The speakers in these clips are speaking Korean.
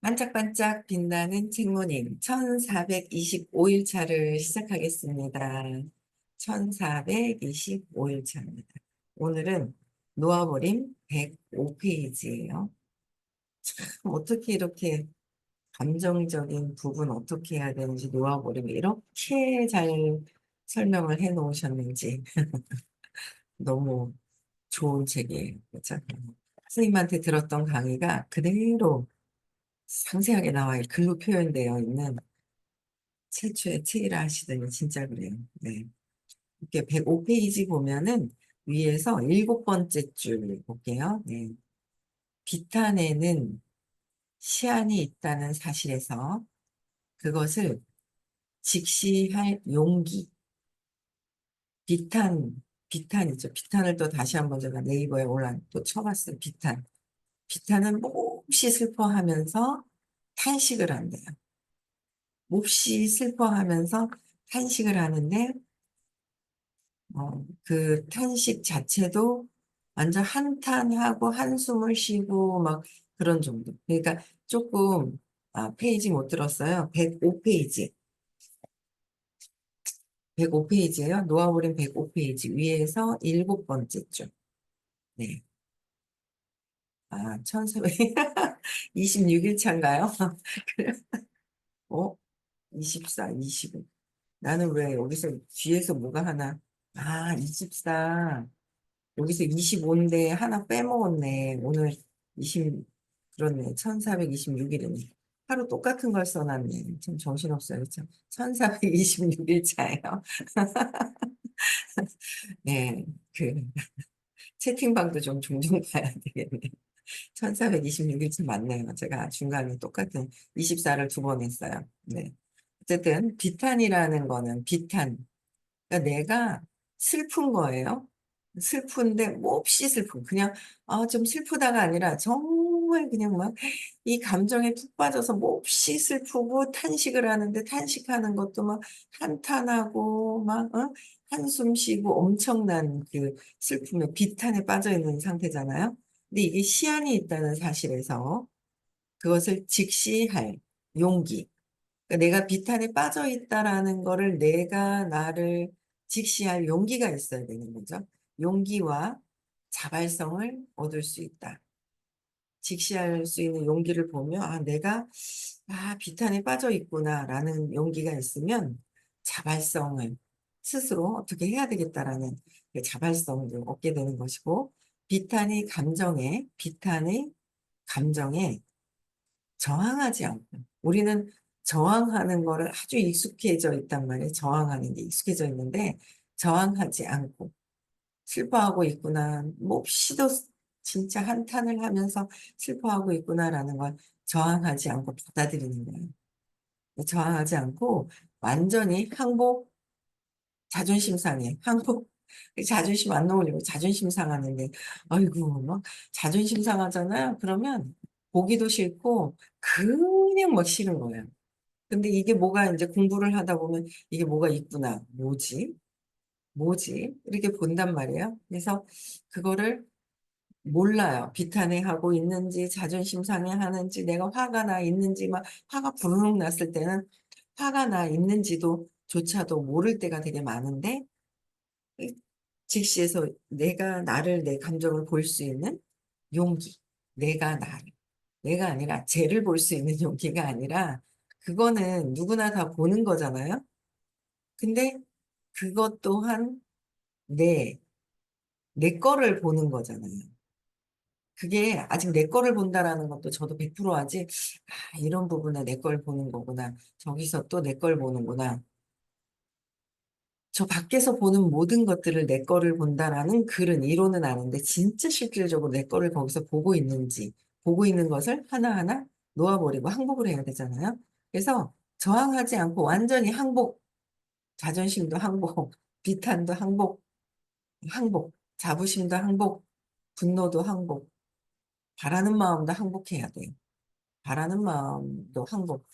반짝반짝 빛나는 책모님 1425일 차를 시작하겠습니다. 1425일 차입니다. 오늘은 놓아버림 105페이지예요. 참 어떻게 이렇게 감정적인 부분 어떻게 해야 되는지 놓아버림 이렇게 잘 설명을 해 놓으셨는지 너무 좋은 책이에요. 그렇죠? 선생님한테 들었던 강의가 그대로 상세하게 나와 글로 표현되어 있는 최초의 책이라 하시더니 진짜 그래요. 네. 이렇게 105페이지 보면은 위에서 일곱 번째 줄 볼게요. 네. 비탄에는 시한이 있다는 사실에서 그것을 직시할 용기. 비탄, 비탄이죠. 비탄을 또 다시 한번 제가 네이버에 또 쳐봤어요. 비탄. 비탄은 몹시 슬퍼하면서 탄식을 한대요. 몹시 슬퍼하면서 탄식을 하는데 그 탄식 자체도 완전 한탄하고 한숨을 쉬고 막 그런 정도. 그러니까 조금 페이지 못 들었어요. 105페이지. 105페이지예요. 놓아버린 105페이지 위에서 일곱 번째 줄. 네. 1426일 차인가요? 그래. 어? 24, 25. 나는 왜 여기서 뒤에서 뭐가 하나? 24. 여기서 25인데 하나 빼먹었네. 오늘 20, 그렇네. 1426일이네. 하루 똑같은 걸 써놨네. 참 정신없어요. 참. 1426일 차예요. 네. 그, 채팅방도 좀 종종 봐야 되겠네. 1426일 차 맞네요. 제가 중간에 똑같은 24를 두 번 했어요. 네. 어쨌든, 비탄이라는 거는 비탄. 그러니까 내가 슬픈 거예요. 슬픈데 몹시 슬픈 그냥 좀 슬프다가 아니라 정말 그냥 막 이 감정에 푹 빠져서 몹시 슬프고 탄식을 하는데 탄식하는 것도 막 한탄하고 막 한숨 쉬고 엄청난 그 슬픔에 비탄에 빠져 있는 상태잖아요. 근데 이게 시한이 있다는 사실에서 그것을 직시할 용기. 그러니까 내가 비탄에 빠져 있다라는 거를 내가 나를 직시할 용기가 있어야 되는 거죠. 용기와 자발성을 얻을 수 있다. 직시할 수 있는 용기를 보면, 내가, 비탄에 빠져 있구나라는 용기가 있으면 자발성을 스스로 어떻게 해야 되겠다라는 그 자발성을 얻게 되는 것이고, 비탄의 감정에 저항하지 않고 우리는 저항하는 거를 아주 익숙해져 있단 말이에요. 저항하는 게 익숙해져 있는데 저항하지 않고 슬퍼하고 있구나. 몹시도 진짜 한탄을 하면서 슬퍼하고 있구나라는 걸 저항하지 않고 받아들이는 거예요. 저항하지 않고 완전히 항복, 자존심 상해. 항복, 자존심 안 놓으려고 자존심 상하는데, 아이고, 막 자존심 상하잖아요. 그러면 보기도 싫고, 그냥 막 싫은 거예요. 근데 이게 뭐가 이제 공부를 하다 보면 이게 뭐가 있구나. 뭐지? 뭐지? 이렇게 본단 말이에요. 그래서 그거를 몰라요. 비탄해하고 있는지, 자존심 상해하는지, 내가 화가 나 있는지, 막 화가 부르륵 났을 때는 화가 나 있는지도 조차도 모를 때가 되게 많은데, 직시에서 내 감정을 볼 수 있는 용기. 내가 나를. 내가 아니라 쟤를 볼 수 있는 용기가 아니라, 그거는 누구나 다 보는 거잖아요. 근데 그것 또한 내, 내 거를 보는 거잖아요. 그게 아직 내 거를 본다라는 것도 저도 100% 하지, 이런 부분에 내 걸 보는 거구나. 저기서 또 내 걸 보는구나. 저 밖에서 보는 모든 것들을 내 거를 본다라는 글은 이론은 아는데 진짜 실질적으로 내 거를 거기서 보고 있는 것을 하나하나 놓아버리고 항복을 해야 되잖아요. 그래서 저항하지 않고 완전히 항복, 자존심도 항복, 비탄도 항복, 자부심도 항복, 분노도 항복, 바라는 마음도 항복해야 돼요. 바라는 마음도 항복.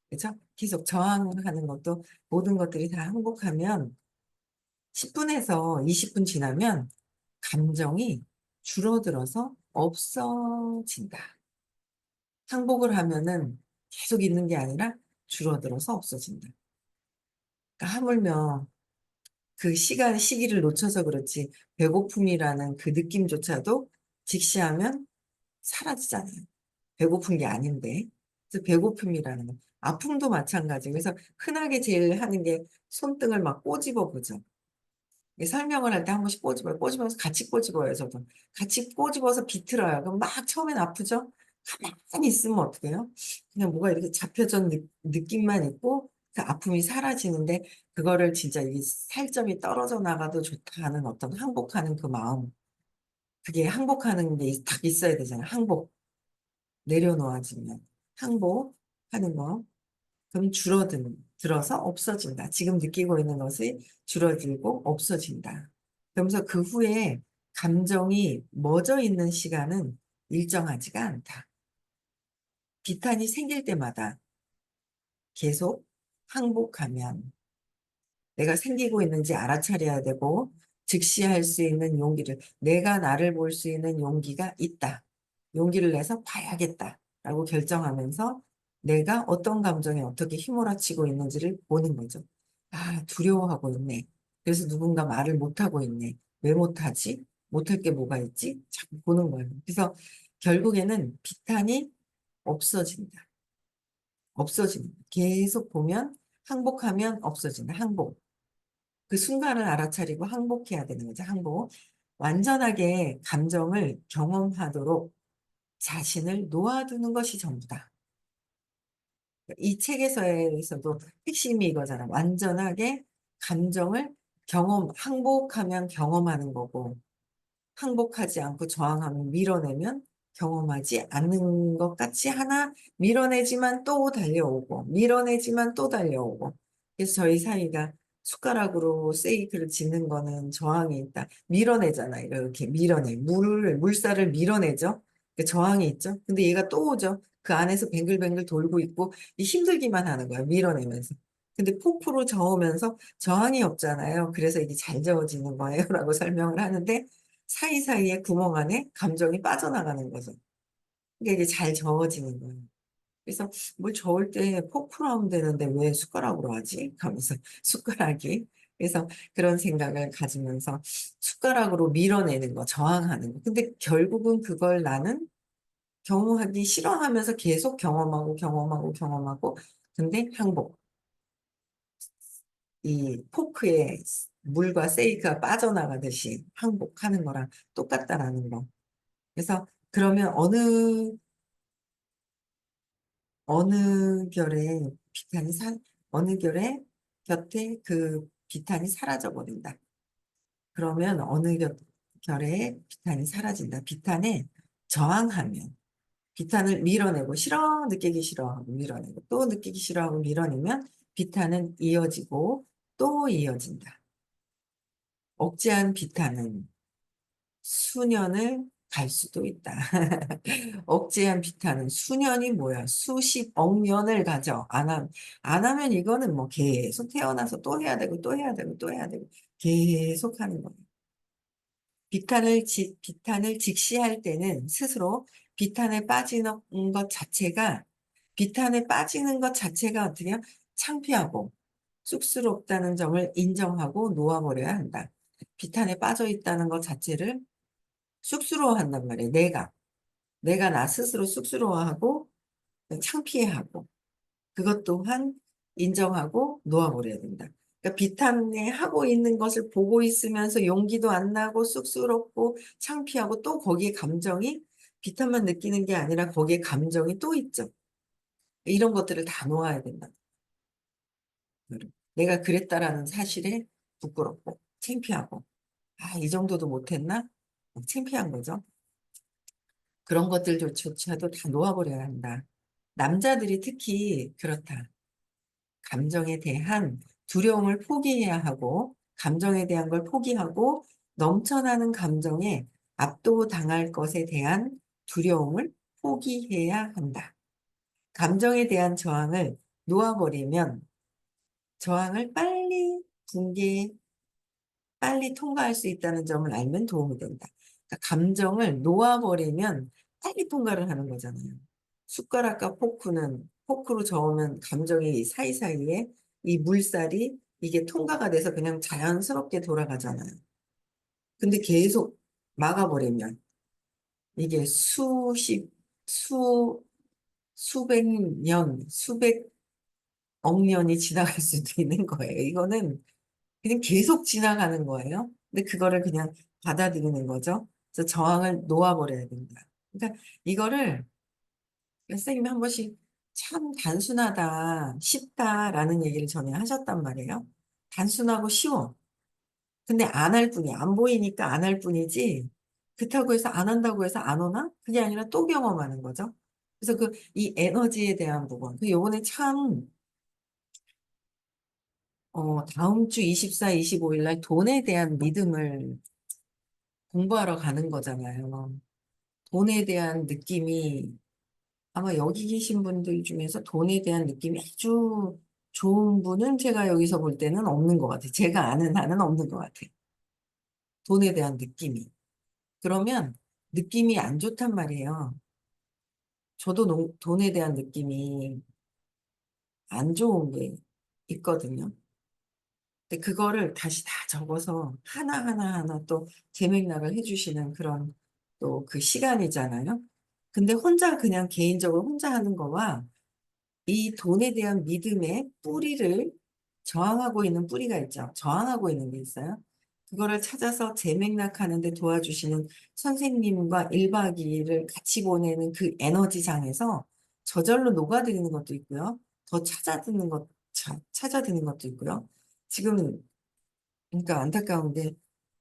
그렇죠? 계속 저항하는 것도 모든 것들이 다 항복하면 10분에서 20분 지나면 감정이 줄어들어서 없어진다. 항복을 하면은 계속 있는 게 아니라 줄어들어서 없어진다. 그러니까 하물며 그 시기를 놓쳐서 그렇지 배고픔이라는 그 느낌조차도 직시하면 사라지잖아요. 배고픈 게 아닌데. 그래서 배고픔이라는 거. 아픔도 마찬가지. 그래서 흔하게 제일 하는 게 손등을 막 꼬집어 보죠. 설명을 할 때 한 번씩 꼬집어요. 꼬집어서 같이 꼬집어요, 저도. 같이 꼬집어서 비틀어요. 그럼 막 처음엔 아프죠? 가만히 있으면 어떡해요? 그냥 뭐가 이렇게 잡혀진 느낌만 있고 그 아픔이 사라지는데 그거를 진짜 이 살점이 떨어져 나가도 좋다 하는 어떤 항복하는 그 마음. 그게 항복하는 게 딱 있어야 되잖아요. 항복. 내려놓아지면. 항복하는 거. 그럼 들어서 없어진다. 지금 느끼고 있는 것이 줄어들고 없어진다. 그러면서 그 후에 감정이 멎어 있는 시간은 일정하지가 않다. 비탄이 생길 때마다 계속 항복하면 내가 생기고 있는지 알아차려야 되고 즉시할 수 있는 용기를 내가 나를 볼 수 있는 용기가 있다. 용기를 내서 봐야겠다라고 결정하면서 내가 어떤 감정에 어떻게 휘몰아치고 있는지를 보는 거죠. 아, 두려워하고 있네. 그래서 누군가 말을 못하고 있네. 왜 못하지? 못할 게 뭐가 있지? 자꾸 보는 거예요. 그래서 결국에는 비탄이 없어진다. 없어진다. 계속 보면 항복하면 없어진다. 항복. 그 순간을 알아차리고 항복해야 되는 거죠. 항복. 완전하게 감정을 경험하도록 자신을 놓아두는 것이 전부다. 이 책에서도 핵심이 이거잖아. 완전하게 감정을 항복하면 경험하는 거고, 항복하지 않고 저항하면 밀어내면 경험하지 않는 것 같이 하나 밀어내지만 또 달려오고 밀어내지만 또 달려오고 그래서 저희 사이가 숟가락으로 세이크를 짓는 거는 저항이 있다. 밀어내잖아요. 이렇게 물살을 밀어내죠. 그 저항이 있죠. 근데 얘가 또 오죠. 그 안에서 뱅글뱅글 돌고 있고 힘들기만 하는 거예요. 밀어내면서. 근데 폭포로 저으면서 저항이 없잖아요. 그래서 이게 잘 저어지는 거예요. 라고 설명을 하는데 사이사이에 구멍 안에 감정이 빠져나가는 거죠. 그러니까 이게 잘 저어지는 거예요. 그래서 뭘 저을 때 포크로 하면 되는데 왜 숟가락으로 하지? 하면서 숟가락이. 그래서 그런 생각을 가지면서 숟가락으로 밀어내는 거, 저항하는 거. 근데 결국은 그걸 나는 경험하기 싫어하면서 계속 경험하고. 근데 항복. 이 포크에 물과 세이크가 빠져나가듯이 항복하는 거랑 똑같다라는 거. 그래서 그러면 어느 결에 비탄이 어느 결에 곁에 그 비탄이 사라져 버린다. 그러면 결에 비탄이 사라진다. 비탄에 저항하면 비탄을 밀어내고 느끼기 싫어하고 밀어내고 또 느끼기 싫어하고 밀어내면 비탄은 이어지고 또 이어진다. 억제한 비탄은 수년을 갈 수도 있다. 억제한 비타는 수년이 뭐야? 수십억 년을 가져. 안 하면 이거는 뭐 계속 태어나서 또 해야 되고 또 해야 되고 또 해야 되고 계속 하는 거예요. 비탄을 직시할 때는 스스로 비탄에 빠지는 것 자체가 비탄에 빠지는 것 자체가 어떻게 해요? 창피하고 쑥스럽다는 점을 인정하고 놓아버려야 한다. 비탄에 빠져 있다는 것 자체를 쑥스러워한단 말이에요. 내가 나 스스로 쑥스러워하고 창피해하고 그것 또한 인정하고 놓아버려야 된다. 그러니까 비탄에 하고 있는 것을 보고 있으면서 용기도 안 나고 쑥스럽고 창피하고 또 거기에 감정이 비탄만 느끼는 게 아니라 거기에 감정이 또 있죠. 이런 것들을 다 놓아야 된다. 내가 그랬다라는 사실에 부끄럽고 창피하고 이 정도도 못했나? 창피한 거죠. 그런 것들조차도 다 놓아버려야 한다. 남자들이 특히 그렇다. 감정에 대한 두려움을 포기해야 하고, 감정에 대한 걸 포기하고, 넘쳐나는 감정에 압도당할 것에 대한 두려움을 포기해야 한다. 감정에 대한 저항을 놓아버리면 저항을 빨리 통과할 수 있다는 점을 알면 도움이 된다. 그러니까 감정을 놓아버리면 빨리 통과를 하는 거잖아요. 숟가락과 포크로 저으면 감정이 사이사이에 이 물살이 이게 통과가 돼서 그냥 자연스럽게 돌아가잖아요. 근데 계속 막아버리면 이게 수, 수백 수백억 년이 지나갈 수도 있는 거예요. 이거는 그냥 계속 지나가는 거예요. 근데 그거를 그냥 받아들이는 거죠. 그래서 저항을 놓아버려야 된다. 그러니까 이거를 선생님이 한 번씩 참 단순하다, 쉽다라는 얘기를 전에 하셨단 말이에요. 단순하고 쉬워. 근데 안 할 뿐이야. 안 보이니까 안 할 뿐이지. 그렇다고 해서 안 한다고 해서 안 오나? 그게 아니라 또 경험하는 거죠. 그래서 이 에너지에 대한 부분. 요번에 참, 다음 주 24, 25일 날 돈에 대한 믿음을 공부하러 가는 거잖아요. 돈에 대한 느낌이 아마 여기 계신 분들 중에서 돈에 대한 느낌이 아주 좋은 분은 제가 여기서 볼 때는 없는 것 같아요. 제가 아는 한은 없는 것 같아요. 돈에 대한 느낌이. 그러면 느낌이 안 좋단 말이에요. 저도 돈에 대한 느낌이 안 좋은 게 있거든요. 근데 그거를 다시 다 적어서 하나하나 또 재맥락을 해주시는 그런 또 그 시간이잖아요. 근데 혼자 그냥 개인적으로 혼자 하는 거와 이 돈에 대한 믿음의 뿌리를 저항하고 있는 뿌리가 있죠. 저항하고 있는 게 있어요. 그거를 찾아서 재맥락하는 데 도와주시는 선생님과 1박 2일을 같이 보내는 그 에너지장에서 저절로 녹아드리는 것도 있고요. 더 찾아드는 것도 있고요. 지금, 그러니까 안타까운데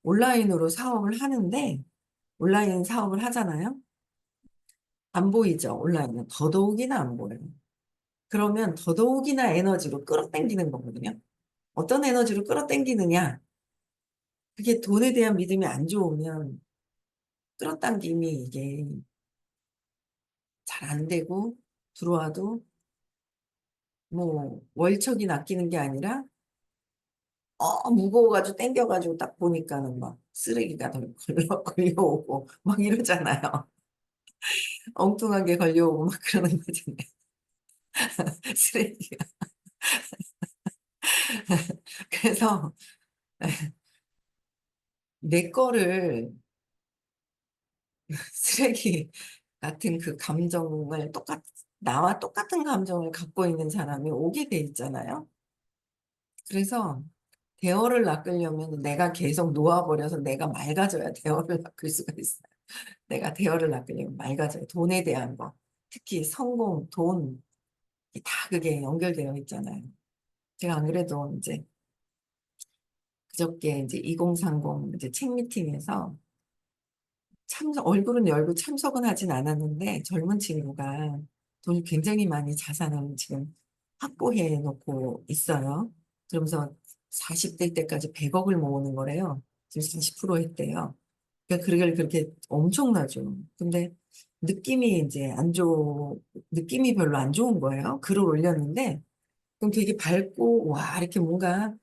온라인으로 사업을 하는데 온라인 사업을 하잖아요. 안 보이죠. 온라인은 더더욱이나 안 보여요. 그러면 더더욱이나 에너지로 끌어당기는 거거든요. 어떤 에너지로 끌어당기느냐? 그게 돈에 대한 믿음이 안 좋으면 끌어당김이 이게 잘 안 되고 들어와도 뭐 월척이 낚이는 게 아니라 무거워가지고 당겨가지고 딱 보니까는 막 쓰레기가 걸려오고 막 이러잖아요. 엉뚱하게 걸려오고 막 그러는 거잖아요. 쓰레기가. 그래서 내 거를 쓰레기 같은 그 감정을 나와 똑같은 감정을 갖고 있는 사람이 오게 돼 있잖아요. 그래서 대어를 낚으려면 내가 계속 놓아버려서 내가 맑아져야 대어를 낚을 수가 있어요. 내가 대어를 낚으려면 맑아져요. 돈에 대한 거. 특히 성공, 돈, 다 그게 연결되어 있잖아요. 제가 안 그래도 이제 그저께 이제 2030 이제 책 미팅에서 얼굴은 열고 참석은 하진 않았는데 젊은 친구가 돈이 굉장히 많이 자산을 지금 확보해 놓고 있어요. 그러면서 40대 때까지 100억을 모으는 거래요. 지금 40% 했대요. 그러니까 그걸 그렇게 엄청나죠. 근데 느낌이 이제 느낌이 별로 안 좋은 거예요. 글을 올렸는데 그럼 되게 밝고 와 이렇게 뭔가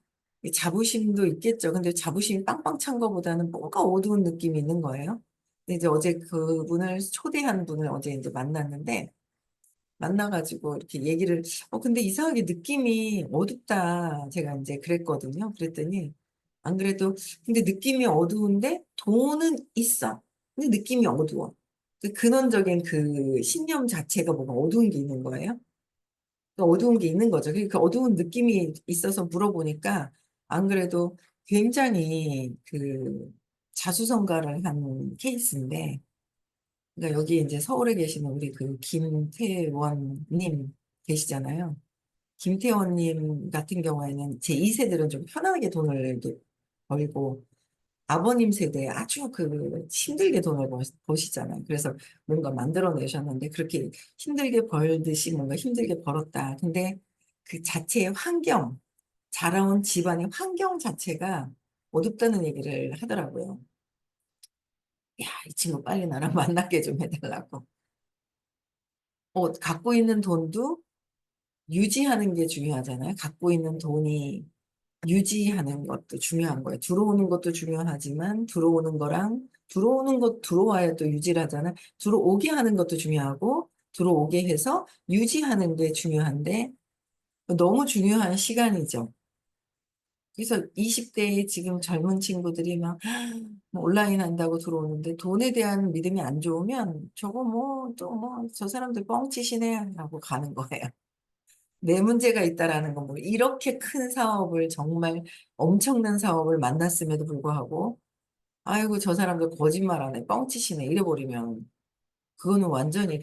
자부심도 있겠죠. 근데 자부심이 빵빵 찬 거보다는 뭔가 어두운 느낌이 있는 거예요. 근데 이제 어제 그분을 초대한 분을 어제 이제 만났는데 만나가지고 이렇게 얘기를 근데 이상하게 느낌이 어둡다 제가 이제 그랬거든요. 그랬더니 안 그래도 근데 느낌이 어두운데 돈은 있어. 근데 느낌이 어두워. 그 근원적인 그 신념 자체가 뭔가 어두운 게 있는 거예요. 그 어두운 게 있는 거죠. 그 어두운 느낌이 있어서 물어보니까 안 그래도 굉장히 그 자수성가를 한 케이스인데, 그러니까 여기 이제 서울에 계시는 우리 그 김태원님 계시잖아요. 김태원님 같은 경우에는 제 2세들은 좀 편하게 돈을 벌고 아버님 세대에 아주 그 힘들게 돈을 버시잖아요. 그래서 뭔가 만들어내셨는데 그렇게 힘들게 벌듯이 뭔가 힘들게 벌었다. 근데 그 자체의 자라온 집안의 환경 자체가 어둡다는 얘기를 하더라고요. 야, 이 친구 빨리 나랑 만나게 좀 해달라고. 갖고 있는 돈도 유지하는 게 중요하잖아요. 갖고 있는 돈이 유지하는 것도 중요한 거예요. 들어오는 것도 중요하지만 들어오는 것 들어와야 또 유지를 하잖아요. 들어오게 하는 것도 중요하고 들어오게 해서 유지하는 게 중요한데 너무 중요한 시간이죠. 그래서 20대의 지금 젊은 친구들이 막 온라인 한다고 들어오는데 돈에 대한 믿음이 안 좋으면 저거 뭐 또 뭐 저 사람들 뻥치시네 하고 가는 거예요. 내 문제가 있다라는 건 뭐 이렇게 큰 사업을 정말 엄청난 사업을 만났음에도 불구하고 아이고 저 사람들 거짓말하네 뻥치시네 이래버리면 그거는 완전히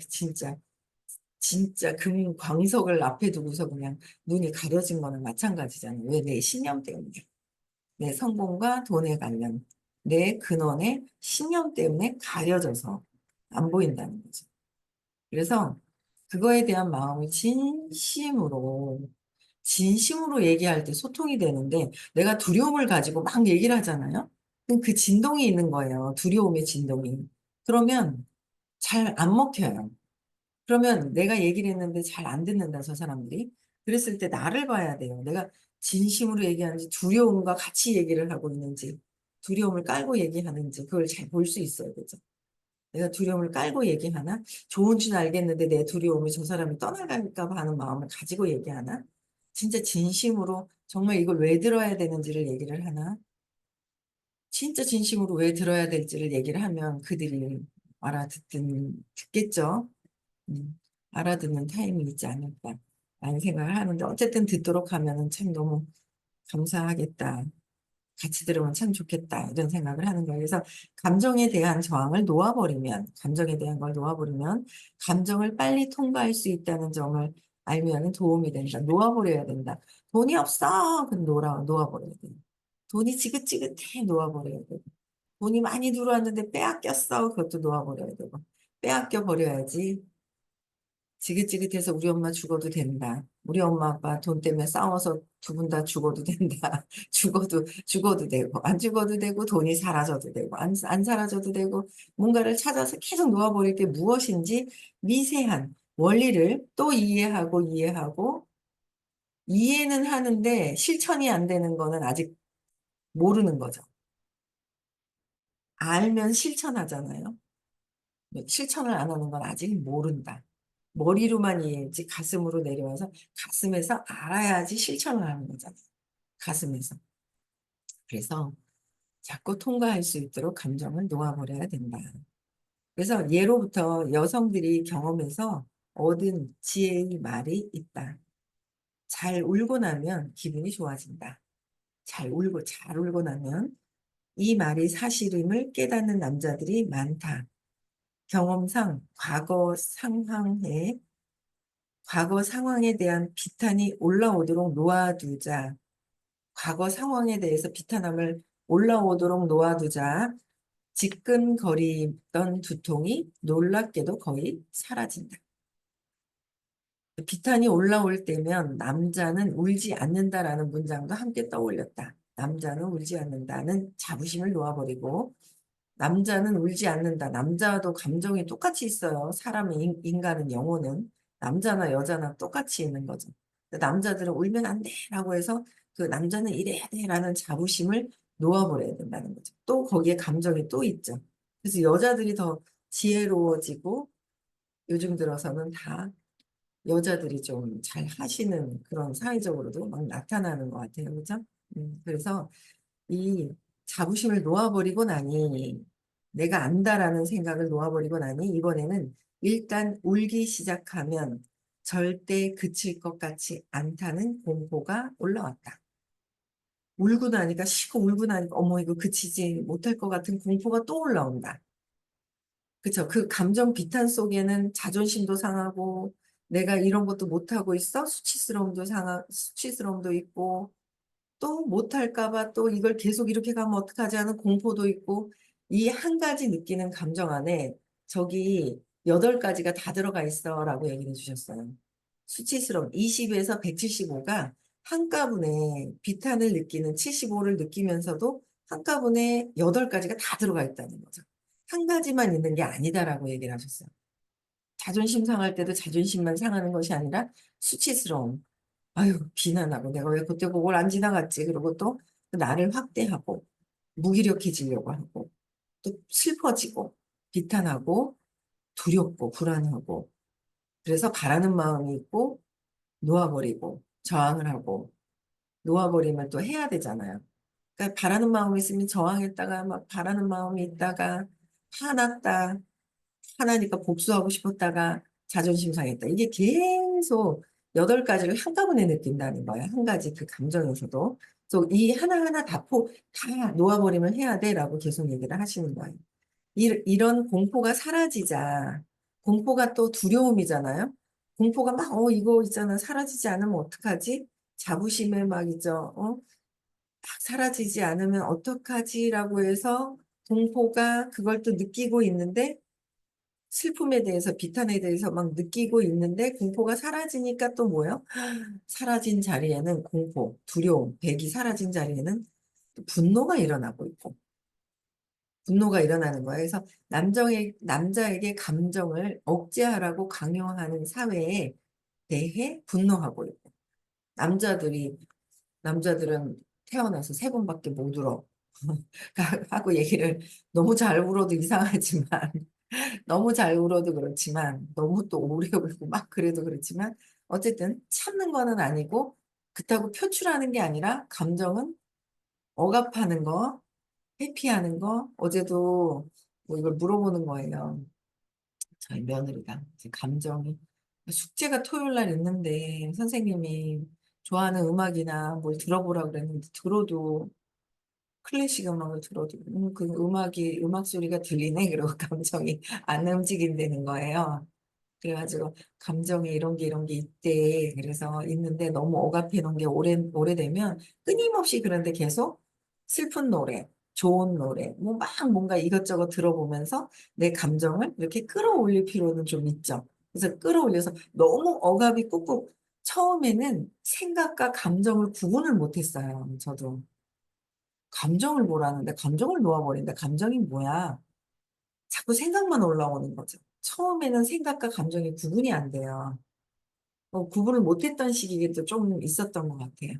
진짜 금 광석을 앞에 두고서 그냥 눈이 가려진 거는 마찬가지잖아요. 왜 내 신념 때문에. 내 성공과 돈에 관련, 내 근원의 신념 때문에 가려져서 안 보인다는 거죠. 그래서 그거에 대한 마음을 진심으로 얘기할 때 소통이 되는데 내가 두려움을 가지고 막 얘기를 하잖아요. 그럼 그 진동이 있는 거예요. 두려움의 진동이. 그러면 잘 안 먹혀요. 그러면 내가 얘기를 했는데 잘 안 듣는다, 저 사람들이. 그랬을 때 나를 봐야 돼요. 내가 진심으로 얘기하는지 두려움과 같이 얘기를 하고 있는지 두려움을 깔고 얘기하는지 그걸 잘 볼 수 있어야 되죠. 내가 두려움을 깔고 얘기하나? 좋은 줄 알겠는데 내 두려움이 저 사람이 떠나갈까 봐 하는 마음을 가지고 얘기하나? 진짜 진심으로 정말 이걸 왜 들어야 되는지를 얘기를 하나? 진짜 진심으로 왜 들어야 될지를 얘기를 하면 그들이 듣겠죠? 알아듣는 타임이 있지 않을까 라는 생각을 하는데 어쨌든 듣도록 하면은 참 너무 감사하겠다. 같이 들으면 참 좋겠다. 이런 생각을 하는 거예요. 그래서 감정에 대한 저항을 놓아버리면, 감정에 대한 걸 놓아버리면, 감정을 빨리 통과할 수 있다는 점을 알면 도움이 된다. 놓아버려야 된다. 돈이 없어! 그럼 놓아버려야 돼. 돈이 지긋지긋해. 놓아버려야 돼. 돈이 많이 들어왔는데 빼앗겼어. 그것도 놓아버려야 되고. 빼앗겨 버려야지. 지긋지긋해서 우리 엄마 죽어도 된다. 우리 엄마 아빠 돈 때문에 싸워서 두 분 다 죽어도 된다. 죽어도 되고, 안 죽어도 되고, 돈이 사라져도 되고, 안 사라져도 되고, 뭔가를 찾아서 계속 놓아버릴 게 무엇인지 미세한 원리를 또 이해하고, 이해는 하는데 실천이 안 되는 거는 아직 모르는 거죠. 알면 실천하잖아요. 실천을 안 하는 건 아직 모른다. 머리로만 이해했지 가슴으로 내려와서 가슴에서 알아야지 실천을 하는 거잖아요. 가슴에서. 그래서 자꾸 통과할 수 있도록 감정을 놓아버려야 된다. 그래서 예로부터 여성들이 경험해서 얻은 지혜의 말이 있다. 잘 울고 나면 기분이 좋아진다. 잘 울고 나면 이 말이 사실임을 깨닫는 남자들이 많다. 경험상 과거 상황에 대한 비탄이 올라오도록 놓아두자. 과거 상황에 대해서 비탄함을 올라오도록 놓아두자. 지끈거리던 두통이 놀랍게도 거의 사라진다. 비탄이 올라올 때면 남자는 울지 않는다라는 문장도 함께 떠올렸다. 남자는 울지 않는다는 자부심을 놓아버리고 남자는 울지 않는다. 남자도 감정이 똑같이 있어요. 인간은 영혼은 남자나 여자나 똑같이 있는 거죠. 남자들은 울면 안 돼라고 해서 그 남자는 이래야 돼라는 자부심을 놓아버려야 된다는 거죠. 또 거기에 감정이 또 있죠. 그래서 여자들이 더 지혜로워지고 요즘 들어서는 다 여자들이 좀 잘 하시는 그런 사회적으로도 막 나타나는 것 같아요. 그죠? 그래서 이 자부심을 놓아버리고 나니 내가 안다라는 생각을 놓아버리고 나니 이번에는 일단 울기 시작하면 절대 그칠 것 같지 않다는 공포가 올라왔다. 울고 나니까 쉬고 울고 나니까 어머 이거 그치지 못할 것 같은 공포가 또 올라온다. 그쵸? 그 감정 비탄 속에는 자존심도 상하고 내가 이런 것도 못하고 있어? 수치스러움도 있고 또 못할까 봐 또 이걸 계속 이렇게 가면 어떡하지 하는 공포도 있고 이 한 가지 느끼는 감정 안에 저기 8가지가 다 들어가 있어 라고 얘기해 주셨어요. 수치스러움 20에서 175가 한가분에 비탄을 느끼는 75를 느끼면서도 한가분에 8가지가 다 들어가 있다는 거죠. 한 가지만 있는 게 아니다라고 얘기를 하셨어요. 자존심 상할 때도 자존심만 상하는 것이 아니라 수치스러움. 아유, 비난하고 내가 왜 그때 그걸 안 지나갔지? 그리고 또 나를 확대하고 무기력해지려고 하고 또 슬퍼지고 비탄하고 두렵고 불안하고 그래서 바라는 마음이 있고 놓아버리고 저항을 하고 놓아버리면 또 해야 되잖아요. 그러니까 바라는 마음이 있으면 저항했다가 막 바라는 마음이 있다가 화났다. 화나니까 복수하고 싶었다가 자존심 상했다. 이게 계속 8가지를 한꺼번에 느낀다는 거예요. 한 가지 그 감정에서도. 그래서 이 하나하나 다 놓아버리면 해야 돼라고 계속 얘기를 하시는 거예요. 이런 공포가 사라지자. 공포가 또 두려움이잖아요. 공포가 막, 이거 있잖아. 사라지지 않으면 어떡하지? 자부심에 막 있죠. 딱 사라지지 않으면 어떡하지라고 해서 공포가 그걸 또 느끼고 있는데 슬픔에 대해서 비탄에 대해서 막 느끼고 있는데 공포가 사라지니까 또 뭐예요? 사라진 자리에는 공포, 두려움, 백이 사라진 자리에는 또 분노가 일어나고 있고 분노가 일어나는 거예요. 그래서 남자에게 감정을 억제하라고 강요하는 사회에 대해 분노하고 있고 남자들이 남자들은 태어나서 3번밖에 못 울어. 하고 얘기를 너무 잘 울어도 이상하지만 너무 잘 울어도 그렇지만 너무 또 오래 울고 막 그래도 그렇지만 어쨌든 참는 거는 아니고 그렇다고 표출하는 게 아니라 감정은 억압하는 거, 회피하는 거 어제도 뭐 이걸 물어보는 거예요. 저희 며느리가 이제 감정이 숙제가 토요일 날 있는데 선생님이 좋아하는 음악이나 뭘 들어보라 그랬는데 들어도 클래식 음악을 들어도 그 음악 소리가 들리네 그러고 감정이 안 움직인다는 거예요. 그래가지고 감정에 이런 게 있대. 그래서 있는데 너무 억압해 놓은 게 오래되면 끊임없이 그런데 계속 슬픈 노래, 좋은 노래, 뭐 막 뭔가 이것저것 들어보면서 내 감정을 이렇게 끌어올릴 필요는 좀 있죠. 그래서 끌어올려서 너무 억압이 꾹꾹 처음에는 생각과 감정을 구분을 못했어요. 저도 감정을 보라는데 감정을 놓아버린다. 감정이 뭐야? 자꾸 생각만 올라오는 거죠. 처음에는 생각과 감정이 구분이 안 돼요. 구분을 못했던 시기도 좀 있었던 것 같아요.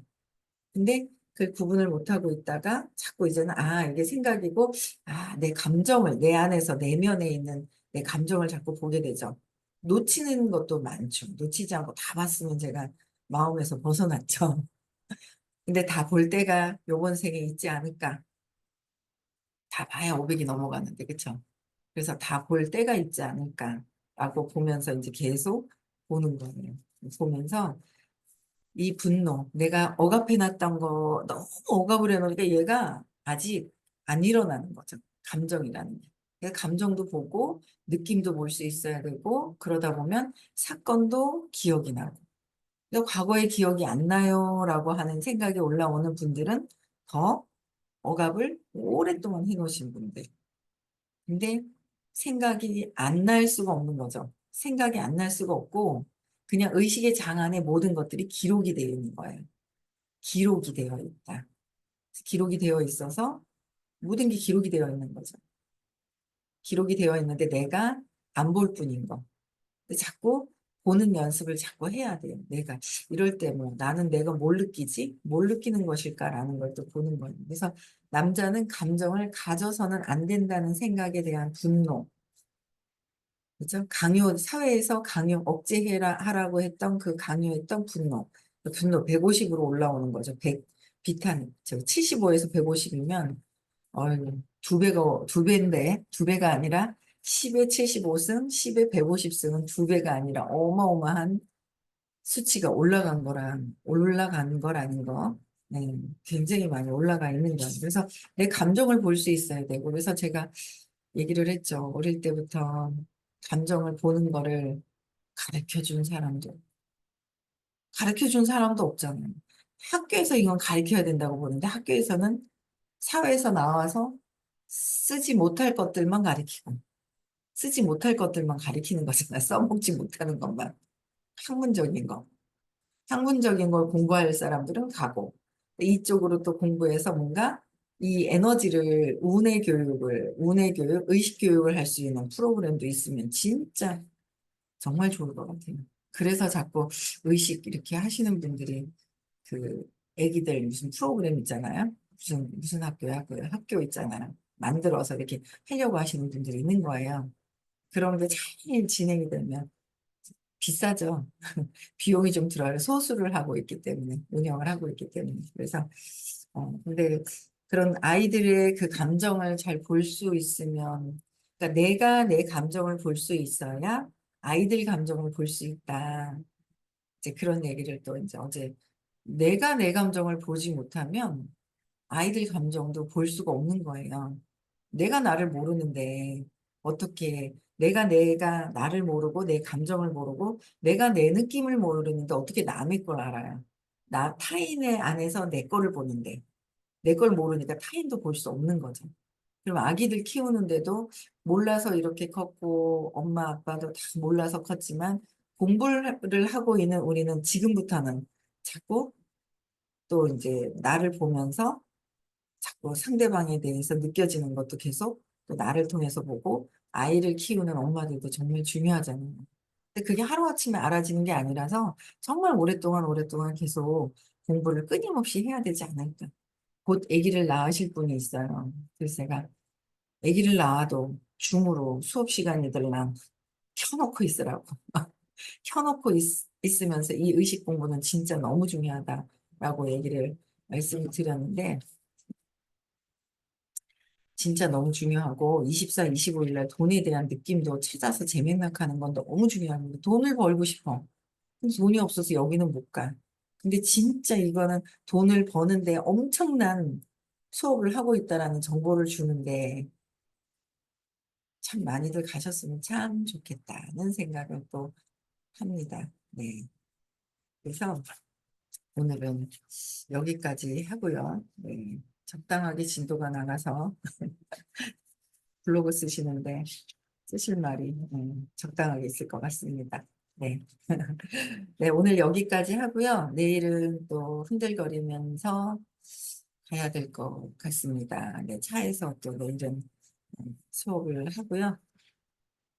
근데 그 구분을 못하고 있다가 자꾸 이제는 이게 생각이고 내 감정을 내 안에서 내면에 있는 내 감정을 자꾸 보게 되죠. 놓치는 것도 많죠. 놓치지 않고 다 봤으면 제가 마음에서 벗어났죠. 근데 다 볼 때가 요번 생에 있지 않을까. 다 봐야 500이 넘어가는데 그쵸? 그래서 다 볼 때가 있지 않을까라고 보면서 이제 계속 보는 거예요. 보면서 이 분노, 내가 억압해놨던 거 너무 억압을 해놓으니까 얘가 아직 안 일어나는 거죠. 감정이라는 게. 그래서 감정도 보고 느낌도 볼 수 있어야 되고 그러다 보면 사건도 기억이 나고 그러니까 과거의 기억이 안 나요라고 하는 생각이 올라오는 분들은 더 억압을 오랫동안 해놓으신 분들. 근데 생각이 안 날 수가 없는 거죠. 생각이 안 날 수가 없고 그냥 의식의 장 안에 모든 것들이 기록이 되어 있는 거예요. 기록이 되어 있다. 기록이 되어 있어서 모든 게 기록이 되어 있는 거죠. 기록이 되어 있는데 내가 안 볼 뿐인 거. 근데 자꾸 보는 연습을 자꾸 해야 돼요. 내가 이럴 때 뭐 나는 내가 뭘 느끼지? 뭘 느끼는 것일까라는 걸 또 보는 거예요. 그래서 남자는 감정을 가져서는 안 된다는 생각에 대한 분노, 그죠? 사회에서 강요, 하라고 했던 그 강요했던 분노. 그 분노 150으로 올라오는 거죠. 비탄, 75에서 150이면, 두 배인데, 두 배가 아니라 10에 75승, 10에 150승은 두 배가 아니라 어마어마한 수치가 올라간 거라는 거. 네, 굉장히 많이 올라가 있는 거예요. 그래서 내 감정을 볼 수 있어야 되고, 그래서 제가 얘기를 했죠. 어릴 때부터 감정을 보는 거를 가르쳐 준 사람도 없잖아요. 학교에서 이건 가르쳐야 된다고 보는데 학교에서는 사회에서 나와서 쓰지 못할 것들만 가르치고 쓰지 못할 것들만 가르치는 거잖아. 써먹지 못하는 것만. 학문적인 거. 학문적인 걸 공부할 사람들은 가고 이쪽으로 또 공부해서 뭔가 이 에너지를 운의 교육, 의식 교육을 할 수 있는 프로그램도 있으면 진짜 정말 좋을 것 같아요. 그래서 자꾸 의식 이렇게 하시는 분들이 그 애기들 무슨 프로그램 있잖아요. 무슨 학교야? 그 학교 있잖아요. 만들어서 이렇게 하려고 하시는 분들이 있는 거예요. 그런 게 잘 진행이 되면 비싸죠. 비용이 좀 들어요. 소수를 하고 있기 때문에, 운영을 하고 있기 때문에. 그래서, 근데 그런 아이들의 그 감정을 잘 볼 수 있으면, 그러니까 내가 내 감정을 볼 수 있어야 아이들 감정을 볼 수 있다. 이제 그런 얘기를 또 이제 어제 내가 내 감정을 보지 못하면 아이들 감정도 볼 수가 없는 거예요. 내가 나를 모르는데 어떻게 내가 나를 모르고 내 감정을 모르고 내가 내 느낌을 모르는데 어떻게 남의 걸 알아요? 나 타인의 안에서 내 거를 보는데 내 걸 모르니까 타인도 볼 수 없는 거죠. 그럼 아기들 키우는데도 몰라서 이렇게 컸고 엄마 아빠도 다 몰라서 컸지만 공부를 하고 있는 우리는 지금부터는 자꾸 또 이제 나를 보면서 자꾸 상대방에 대해서 느껴지는 것도 계속 또 나를 통해서 보고 아이를 키우는 엄마들도 정말 중요하잖아요. 근데 그게 하루아침에 알아지는 게 아니라서 정말 오랫동안 계속 공부를 끊임없이 해야 되지 않을까. 곧 아기를 낳으실 분이 있어요. 그래서 제가 아기를 낳아도 줌으로 수업 시간이 들랑 켜놓고 있으라고. 켜놓고 있으면서 이 의식 공부는 진짜 너무 중요하다라고 얘기를 말씀을 드렸는데 진짜 너무 중요하고 24, 25일 날 돈에 대한 느낌도 찾아서 재맥락하는 건 너무 중요합니다. 돈을 벌고 싶어. 근데 돈이 없어서 여기는 못 가. 근데 진짜 이거는 돈을 버는데 엄청난 수업을 하고 있다라는 정보를 주는데 참 많이들 가셨으면 참 좋겠다는 생각을 또 합니다. 네. 그래서 오늘은 여기까지 하고요. 네. 적당하게 진도가 나가서 블로그 쓰시는데 쓰실 말이 적당하게 있을 것 같습니다. 네. 네, 오늘 여기까지 하고요. 내일은 또 흔들거리면서 가야 될 것 같습니다. 네, 차에서 또 내일은 수업을 하고요.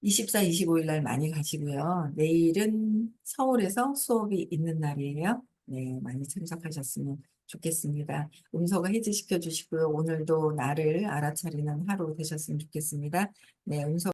24, 25일 날 많이 가시고요. 내일은 서울에서 수업이 있는 날이에요. 네, 많이 참석하셨으면 좋겠습니다. 음소거 해지시켜 주시고요. 오늘도 나를 알아차리는 하루 되셨으면 좋겠습니다. 네, 음소